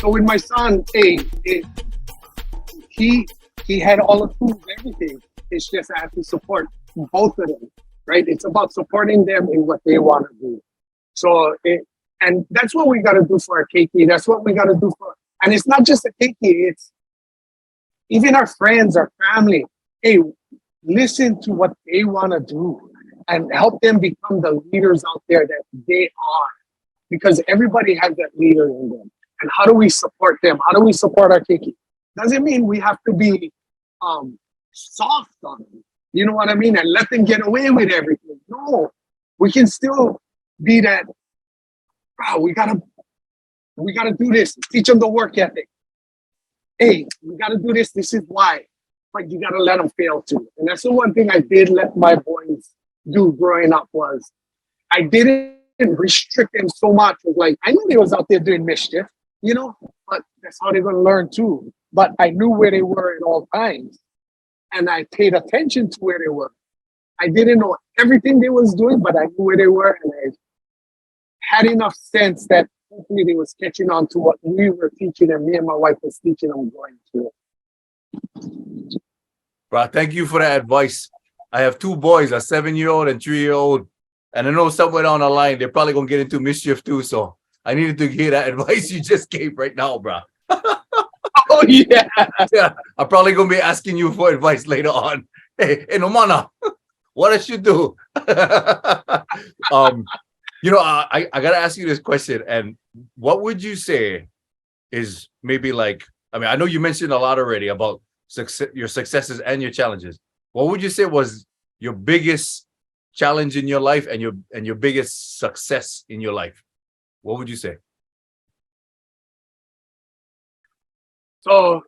So with my son, he had all the tools, everything. It's just I have to support both of them, right? It's about supporting them in what they want to do. And that's what we got to do for our keiki. That's what we got to do for, and it's not just a keiki. It's even our friends, our family. Hey, listen to what they want to do and help them become the leaders out there that they are, because everybody has that leader in them. And how do we support them? How do we support our keiki? Doesn't mean we have to be soft on them. You know what I mean? And let them get away with everything. No, we can still be that. Wow, we gotta do this. Teach them the work ethic. Hey, we gotta do this. This is why. But you gotta let them fail too. And that's the one thing I did let my boys do growing up was I didn't restrict them so much. Like I knew they was out there doing mischief, you know, but that's how they're gonna learn too. But I knew where they were at all times, and I paid attention to where they were. I didn't know everything they was doing, but I knew where they were, and I had enough sense that hopefully they was catching on to what we were teaching them. Me and my wife was teaching them going through. Bro, thank you for that advice. I have two boys, a 7-year-old and 3-year-old, and I know somewhere down the line they're probably gonna get into mischief too. So I needed to hear that advice you just gave right now, bro. Oh yeah. Yeah, I'm probably gonna be asking you for advice later on. Hey, Nomana, what I should do? You know, I gotta ask you this question. And what would you say is maybe like? I mean, I know you mentioned a lot already about success, your successes and your challenges. What would you say was your biggest challenge in your life and your biggest success in your life? What would you say? So,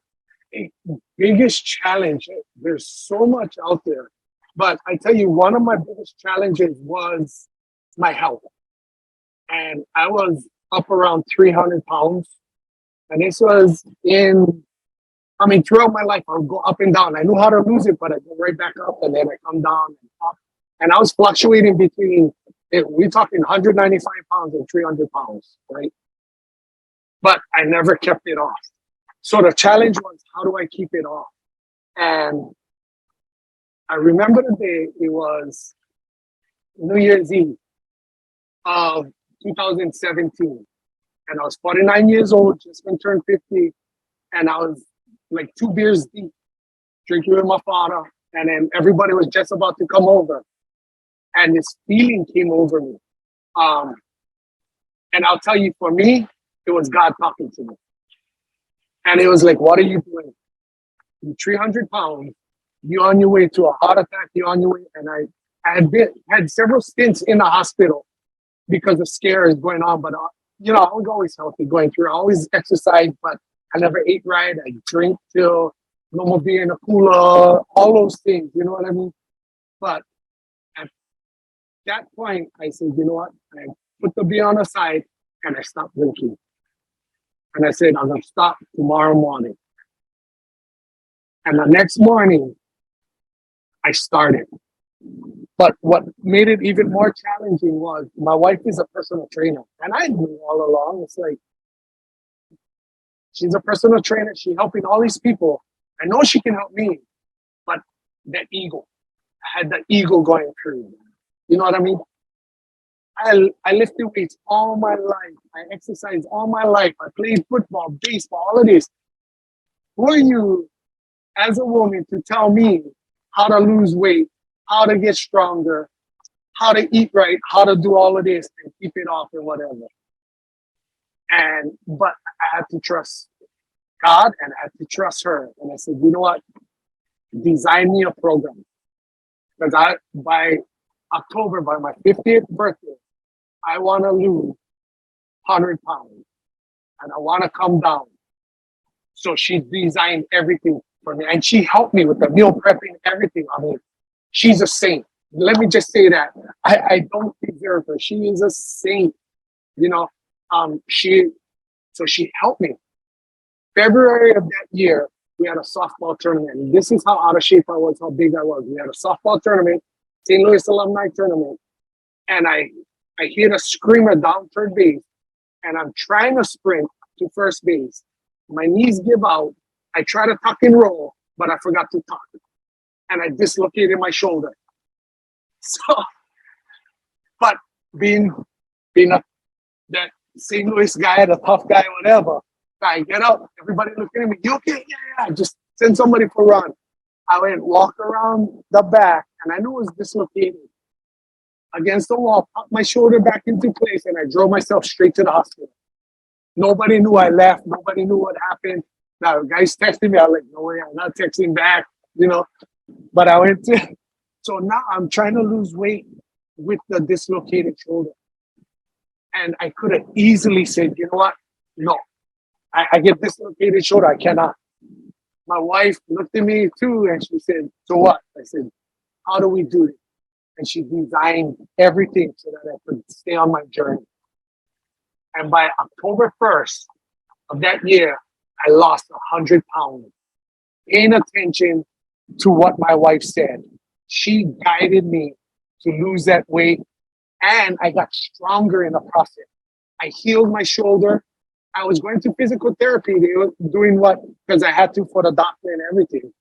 biggest challenge. There's so much out there, but I tell you, one of my biggest challenges was my health, and I was up around 300 pounds, and this was throughout my life, I would go up and down. I knew how to lose it, but I go right back up, and then I come down and up, and I was fluctuating between. We're talking 195 pounds and 300 pounds, right? But I never kept it off. So the challenge was, how do I keep it off? And I remember the day, it was New Year's Eve of 2017. And I was 49 years old, just been turned 50. And I was like 2 beers deep, drinking with my father. And then everybody was just about to come over. And this feeling came over me. And I'll tell you, for me, it was God talking to me. And it was like, what are you doing? You're 300 pounds. You're on your way to a heart attack. You're on your way. And I had several stints in the hospital because of scares going on. But, I was always healthy going through. I always exercised, but I never ate right. I drink till no more beer in a cooler, all those things. You know what I mean? But at that point, I said, you know what? I put the beer on the side and I stopped drinking. And I said, I'm going to stop tomorrow morning. And the next morning, I started. But what made it even more challenging was my wife is a personal trainer. And I knew all along, it's like, she's a personal trainer. She's helping all these people. I know she can help me. But that ego, I had that ego going through. You know what I mean? I lifted weights all my life. I exercised all my life. I played football, baseball, all of this. Who are you as a woman to tell me how to lose weight, how to get stronger, how to eat right, how to do all of this and keep it off and whatever? But I had to trust God and I had to trust her. And I said, you know what? Design me a program. Because by October, by my 50th birthday, I want to lose 100 pounds and I want to come down. So she designed everything for me and she helped me with the meal prepping, everything. I mean, she's a saint. Let me just say that. I don't deserve her. She is a saint. She helped me. February of that year, we had a softball tournament. This is how out of shape I was, how big I was. We had a softball tournament, St. Louis Alumni Tournament. And I hit a screamer down third base, and I'm trying to sprint to first base. my knees give out. I try to tuck and roll, but I forgot to tuck. And I dislocated my shoulder. So, but being a that St. Louis guy, the tough guy, whatever, I get up, everybody looking at me, you okay? Yeah. Just send somebody for a run. I went walk around the back, and I knew it was dislocated. Against the wall, popped my shoulder back into place, and I drove myself straight to the hospital. Nobody knew I left. Nobody knew what happened. Now, guys texting me, I was like, no way, I'm not texting back, But I went to, so now I'm trying to lose weight with the dislocated shoulder. And I could have easily said, you know what? No, I get dislocated shoulder. I cannot. My wife looked at me too, and she said, so what? I said, how do we do it? And she designed everything so that I could stay on my journey. And by October 1st of that year, I lost 100 pounds. Paying attention to what my wife said. She guided me to lose that weight, and I got stronger in the process. I healed my shoulder. I was going to physical therapy, doing what, because I had to for the doctor and everything.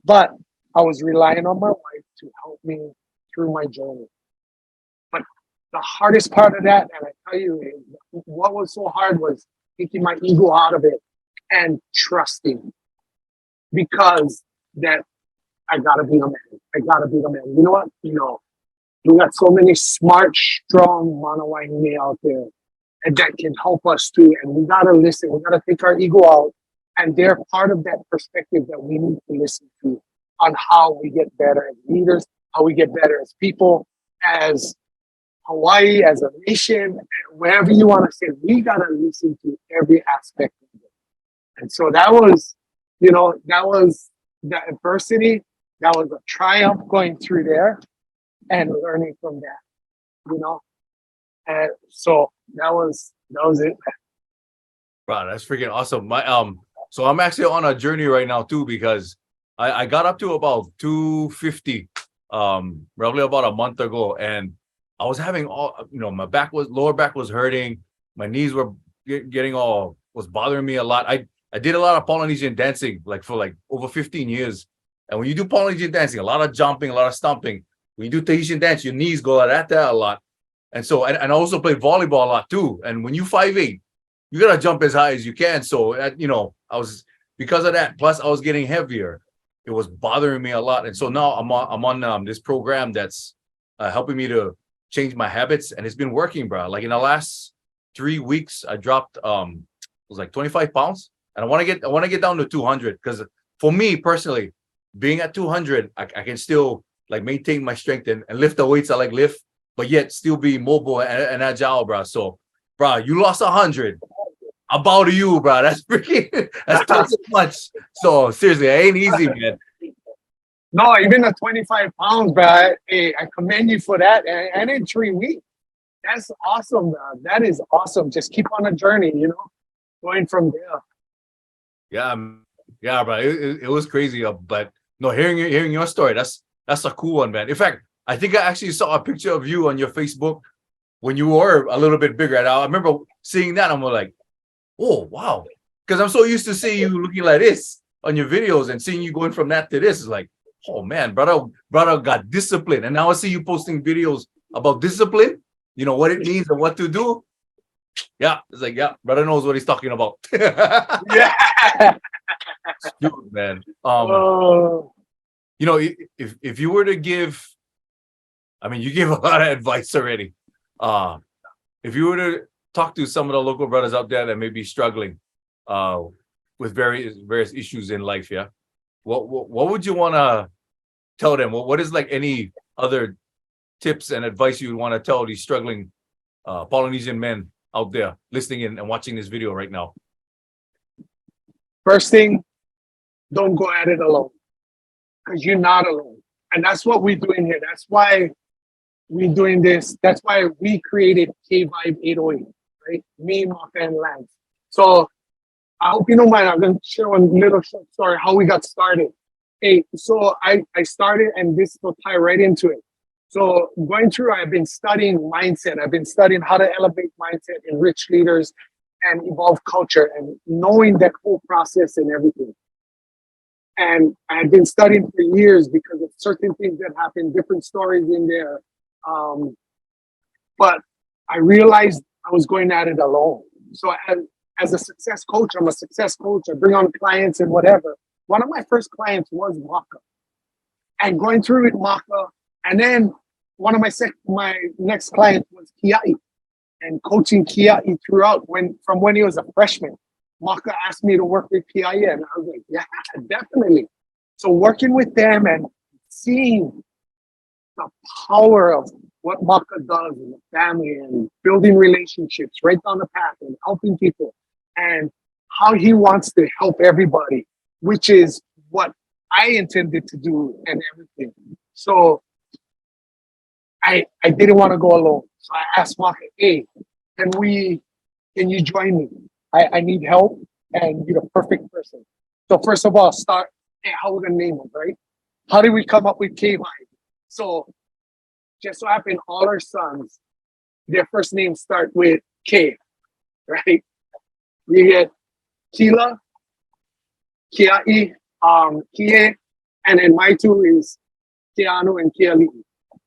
But I was relying on my wife to help me through my journey. But the hardest part of that, and I tell you, what was so hard was taking my ego out of it and trusting. Because that I gotta be the man. I gotta be the man. You know what? We got so many smart, strong Hawaiian men out there, and that can help us too. And we gotta listen. We gotta take our ego out, and they're part of that perspective that we need to listen to on how we get better as leaders, how we get better as people, as Hawaii, as a nation, wherever you want to say. We gotta listen to every aspect of it. And so that was the adversity. That was a triumph going through there and learning from that, And so that was it. Wow, that's freaking awesome. So I'm actually on a journey right now too, because I got up to about 250, roughly about a month ago, and I was having my lower back was hurting, my knees were was bothering me a lot. I did a lot of Polynesian dancing, for over 15 years. And when you do Polynesian dancing, a lot of jumping, a lot of stomping. When you do Tahitian dance, your knees go like that a lot. And so, and I also play volleyball a lot too. And when you 5'8", you gotta jump as high as you can. So, I was, because of that, plus I was getting heavier. It was bothering me a lot. And so now I'm on this program that's helping me to change my habits, and it's been working, bro. Like in the last 3 weeks, I dropped it was like 25 pounds. And I want to get down to 200, because for me personally, being at 200, I can still maintain my strength and lift the weights I lift, but yet still be mobile and agile, bro. So, bro, you lost 100. I bow to you, bro. That's that's too much. So seriously, it ain't easy, man. No, even the 25 pounds, bro. I commend you for that. And in 3 weeks, that's awesome, bro. That is awesome. Just keep on a journey, going from there. Yeah, bro. It was crazy, but no, hearing your story, that's a cool one, man. In fact, I think I actually saw a picture of you on your Facebook when you were a little bit bigger. And I remember seeing that. I'm like, oh wow, because I'm so used to seeing you looking like this on your videos, and seeing you going from that to this is like, oh man, brother got discipline. And now I see you posting videos about discipline, what it means and what to do. Yeah, it's like, yeah, brother knows what he's talking about. Yeah. Dude, man. If you were to give, you gave a lot of advice already. If you were to talk to some of the local brothers out there that may be struggling with various issues in life, yeah, what would you want to tell them? What is any other tips and advice you would want to tell these struggling Polynesian men out there listening in and watching this video right now? First thing, don't go at it alone, because you're not alone. And that's what we're doing here. That's why we're doing this. That's why we created KVibe808, right? Me, Martha, and Lance. So I hope you don't mind. I'm going to share one little short story how we got started. Hey, so I started, and this will tie right into it. So going through, I've been studying mindset. I've been studying how to elevate mindset in rich leaders. and evolve culture and knowing that whole process and everything. And I had been studying for years because of certain things that happened, different stories in there. But I realized I was going at it alone. So as a success coach, I'm a success coach. I bring on clients and whatever. One of my first clients was Maka. And going through with Maka, and then one of my next clients was Kiai, and coaching Kiai throughout from when he was a freshman. Maka asked me to work with Kiai, and I was like, yeah, definitely. So working with them and seeing the power of what Maka does in the family and building relationships right down the path and helping people and how he wants to help everybody, which is what I intended to do and everything. So I didn't want to go alone. So I asked Maka, hey, can you join me? I need help and you're the perfect person. So first of all, start, hey, how we're gonna name it, right? How did we come up with KVibe? So just so happened all our sons, their first names start with K, right? You get Kila, Kiai, Kie, and then my two is Keanu and Kiali.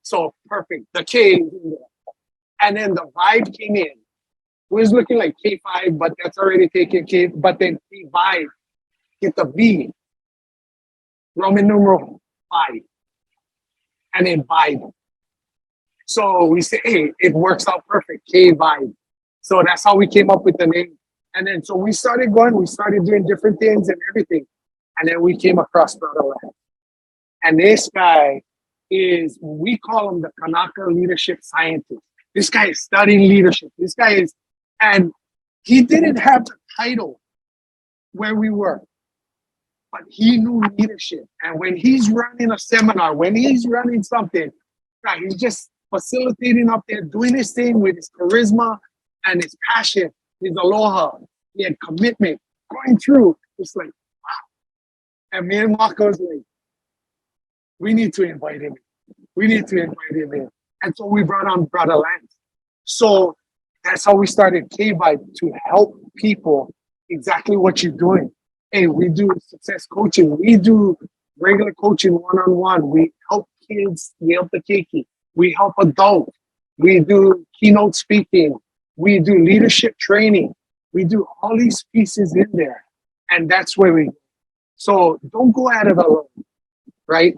So perfect. The K is in there. And then the vibe came in. It was looking like K5, but that's already taken K. But then K5, get the V, Roman numeral 5, and then vibe. So we say, hey, it works out perfect, K-Vibe. So that's how we came up with the name. And then so we started doing different things and everything. And then we came across Brother Lance. And this guy we call him the Kanaka leadership scientist. This guy is studying leadership. And he didn't have the title where we were, but he knew leadership. And when he's running a seminar, when he's running something, right, he's just facilitating up there, doing his thing with his charisma and his passion, his aloha. He had commitment going through. It's like, wow. And me and Marco was like, we need to invite him in. We need to invite him in. And so we brought on Brother Lance. So that's how we started KVibe, to help people exactly what you're doing. Hey, we do success coaching. We do regular coaching one-on-one. We help kids, we help the keiki. We help adults. We do keynote speaking. We do leadership training. We do all these pieces in there. And that's where so don't go at it alone, right?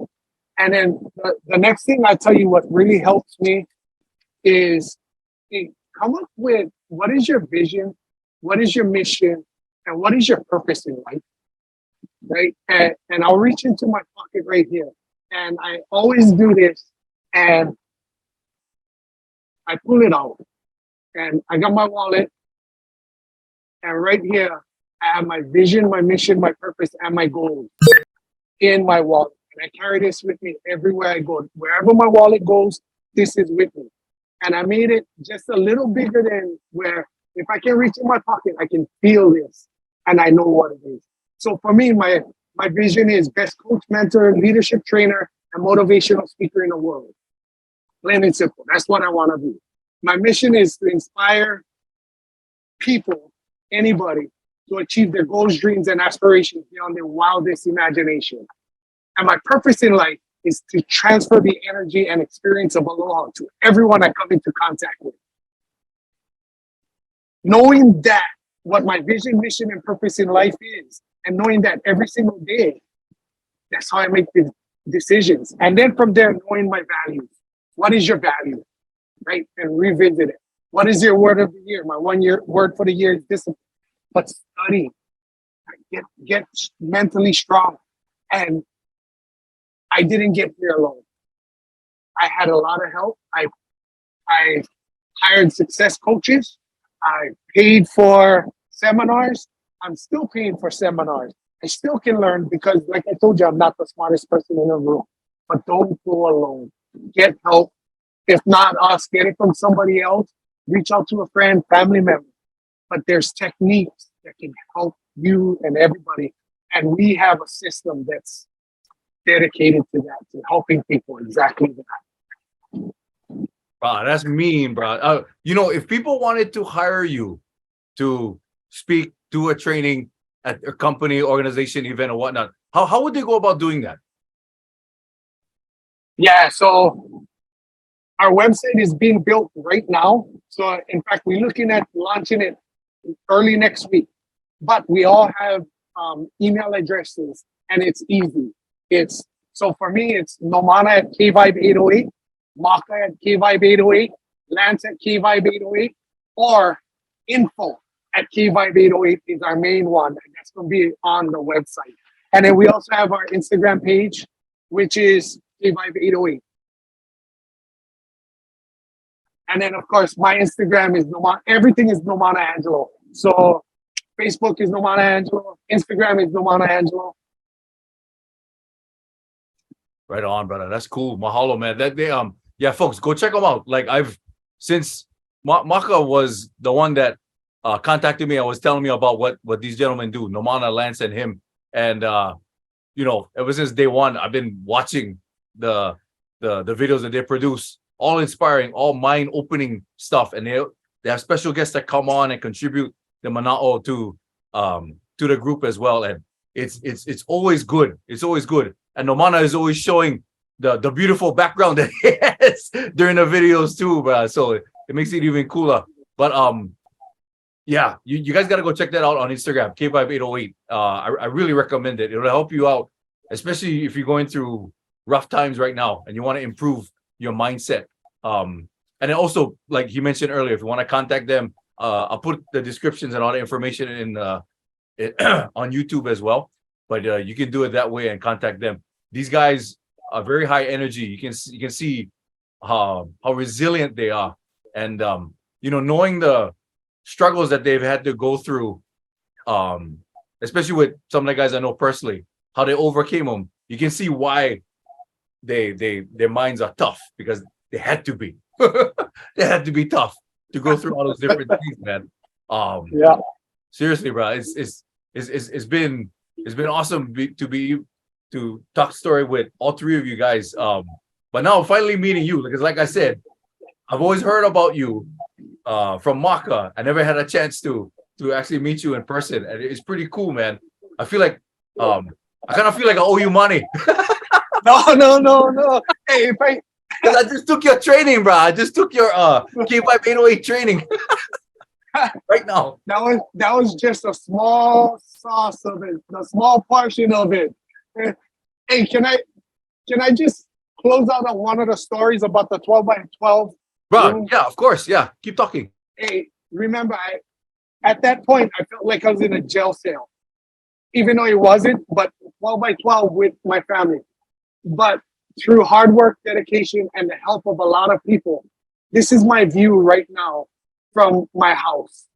And then the next thing I tell you what really helps me is come up with what is your vision, what is your mission, and what is your purpose in life, right? And I'll reach into my pocket right here. And I always do this, and I pull it out. And I got my wallet, and right here, I have my vision, my mission, my purpose, and my goals in my wallet. And I carry this with me everywhere I go. Wherever my wallet goes, this is with me. And I made it just a little bigger than where if I can reach in my pocket, I can feel this and I know what it is. So for me, my vision is best coach, mentor, leadership trainer, and motivational speaker in the world. Plain and simple. That's what I want to be. My mission is to inspire people, anybody, to achieve their goals, dreams, and aspirations beyond their wildest imagination. And my purpose in life is to transfer the energy and experience of aloha to everyone I come into contact with. Knowing that what my vision, mission, and purpose in life is, and knowing that every single day, that's how I make the decisions. And then from there, knowing my values. What is your value, right? And revisit it. What is your word of the year? My 1 year word for the year is discipline. But study, get mentally strong. And I didn't get here alone. I had a lot of help. I hired success coaches. I paid for seminars. I'm still paying for seminars. I still can learn because, like I told you, I'm not the smartest person in the room. But don't go alone. Get help. If not us, get it from somebody else. Reach out to a friend, family member. But there's techniques that can help you and everybody. And we have a system that's dedicated to that, to helping people exactly that. Wow, that's mean, bro. You know, if people wanted to hire you to speak, do a training at a company, organization, event, or whatnot, how would they go about doing that? Yeah, so our website is being built right now. So in fact, we're looking at launching it early next week. But we all have email addresses, and it's easy. It's so for me, it's Nomana at KVibe808, Maka at KVibe808, Lance at KVibe808, or info at KVibe808 is our main one, and that's going to be on the website. And then we also have our Instagram page, which is KVibe808. And then, of course, my Instagram is Nomana. Everything is Nomana Angelo. So Facebook is Nomana Angelo. Instagram is Nomana Angelo. Right on, brother. That's cool. Mahalo, man. That they yeah, folks, go check them out. Like since Maka was the one that contacted me and was telling me about what these gentlemen do, Nomana, Lance, and him. And you know, ever since day one, I've been watching the videos that they produce, all inspiring, all mind-opening stuff. And they have special guests that come on and contribute the mana'o to the group as well. And it's always good. It's always good. And Nomana is always showing the beautiful background that he has during the videos too, bro. So it makes it even cooler. But yeah, you guys gotta go check that out on Instagram, KVibe808. I really recommend it. It'll help you out, especially if you're going through rough times right now and you want to improve your mindset. And then also, like you mentioned earlier, if you want to contact them, I'll put the descriptions and all the information in on YouTube as well. But you can do it that way and contact them. These guys are very high energy. You can see how resilient they are, and you know, knowing the struggles that they've had to go through, especially with some of the guys I know personally, how they overcame them. You can see why their minds are tough, because they had to be. They had to be tough to go through all those different things, man. Yeah. Seriously, bro, it's been awesome to talk story with all three of you guys. But now finally meeting you, because like I said, I've always heard about you from Maka. I never had a chance to actually meet you in person, and it's pretty cool, man. I feel like I kind of feel like I owe you money. No. Hey, Because I just took your training, bro. I just took your KVibe808 training right now. That was just a small sauce of it, a small portion of it. Hey, can I just close out on one of the stories about the 12x12? Bro, yeah, of course. Yeah. Keep talking. Hey, remember, at that point, I felt like I was in a jail cell, even though it wasn't, but 12x12 with my family. But through hard work, dedication, and the help of a lot of people, this is my view right now from my house.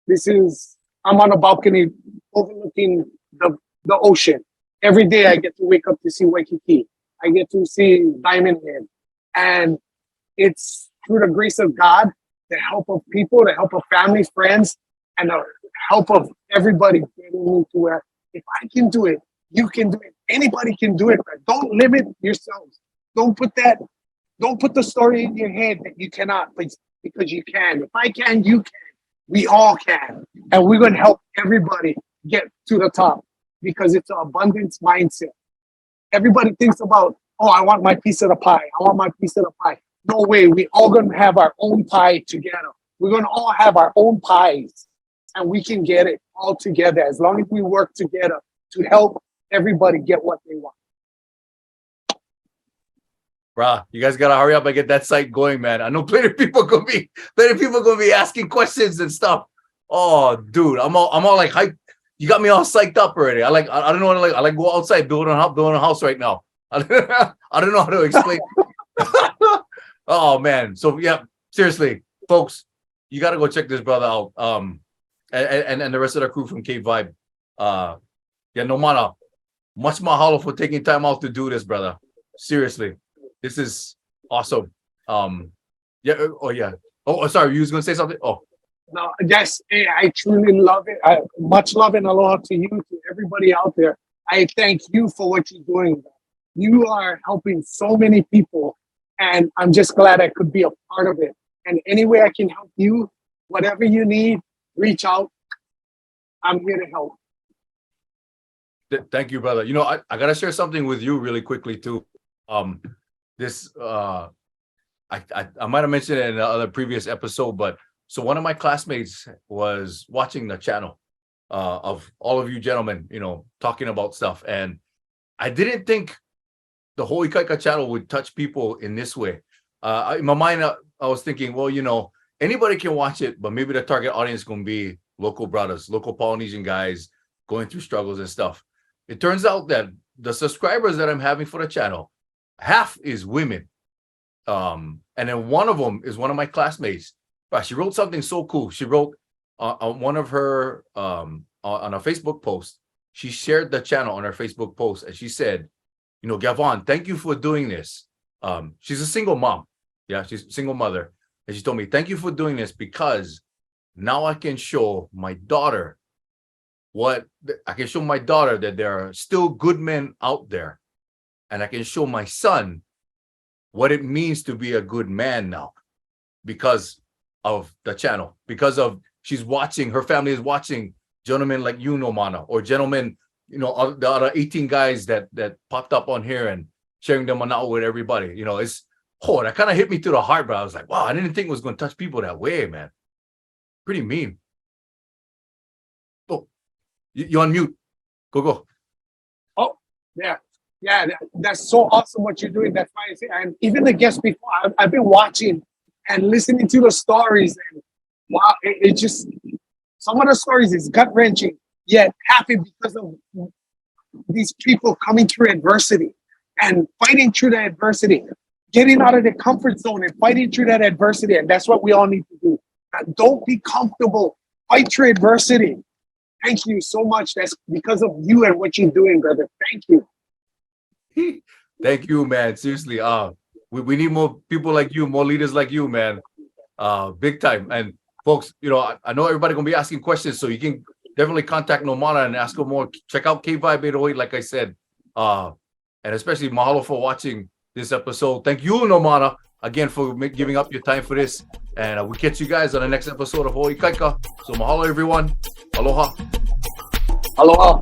I'm on a balcony overlooking the ocean. Every day I get to wake up to see Waikiki. I get to see Diamond Head. And it's through the grace of God, the help of people, the help of families, friends, and the help of everybody getting me to where if I can do it, you can do it. Anybody can do it. Right? Don't limit yourselves. Don't put the story in your head that you cannot, because you can. If I can, you can. We all can. And we're going to help everybody get to the top, because it's an abundance mindset. Everybody thinks about, oh, I want my piece of the pie. I want my piece of the pie. No way. We all going to have our own pie together. We're going to all have our own pies, and we can get it all together as long as we work together to help everybody get what they want. Bruh, you guys gotta hurry up and get that site going, man. I know plenty of people gonna be asking questions and stuff. Oh, dude, I'm all like hyped. You got me all psyched up already. I don't know, I like go outside building a house right now. I don't know how to explain. Oh man. So yeah, seriously, folks, you gotta go check this brother out. And the rest of the crew from KVibe. Yeah, Nomana, much mahalo for taking time out to do this, brother. Seriously. This is awesome. Yeah. Oh, yeah. Oh, sorry. You was gonna say something? Oh, no. Yes. Hey, I truly love it. Much love and aloha to you, to everybody out there. I thank you for what you're doing. You are helping so many people, and I'm just glad I could be a part of it. And any way I can help you, whatever you need, reach out. I'm here to help. Thank you, brother. You know, I gotta share something with you really quickly too. This I might have mentioned it in another previous episode, but so one of my classmates was watching the channel of all of you gentlemen, you know, talking about stuff, and I didn't think the whole Ikaika channel would touch people in this way. In my mind, I was thinking, well, you know, anybody can watch it, but maybe the target audience is going to be local brothers, local Polynesian guys going through struggles and stuff. It turns out that the subscribers that I'm having for the channel, half is women. And then one of them is one of my classmates. But she wrote something so cool. She wrote on one of her, on a Facebook post, she shared the channel on her Facebook post, and she said, you know, Gavon, thank you for doing this. She's a single mom. Yeah, she's a single mother. And she told me, thank you for doing this because now I can show my daughter that there are still good men out there. And I can show my son what it means to be a good man now because of the channel, because of she's watching, her family is watching gentlemen like you, Nomana, or gentlemen, you know, the other 18 guys that popped up on here and sharing them out with everybody. You know, that kind of hit me to the heart, bro. I was like, wow, I didn't think it was going to touch people that way, man. Pretty mean. Oh, you on mute. Go. Oh, yeah. Yeah, that's so awesome what you're doing. That's why I say, and even the guests before, I've been watching and listening to the stories, and wow, it just, some of the stories is gut-wrenching, yet happy because of these people coming through adversity and fighting through the adversity, getting out of their comfort zone and fighting through that adversity. And that's what we all need to do. Don't be comfortable. Fight through adversity. Thank you so much. That's because of you and what you're doing, brother. Thank you. Thank you, man. Seriously, we need more people like you, more leaders like you, man. Big time. And folks, you know, I know everybody gonna be asking questions, so you can definitely contact Nomana and ask her more. Check out KVibe808, like I said. And especially mahalo for watching this episode. Thank you, Nomana, again for giving up your time for this. And we'll catch you guys on the next episode of Hoi Kaika. So mahalo, everyone. Aloha. Aloha.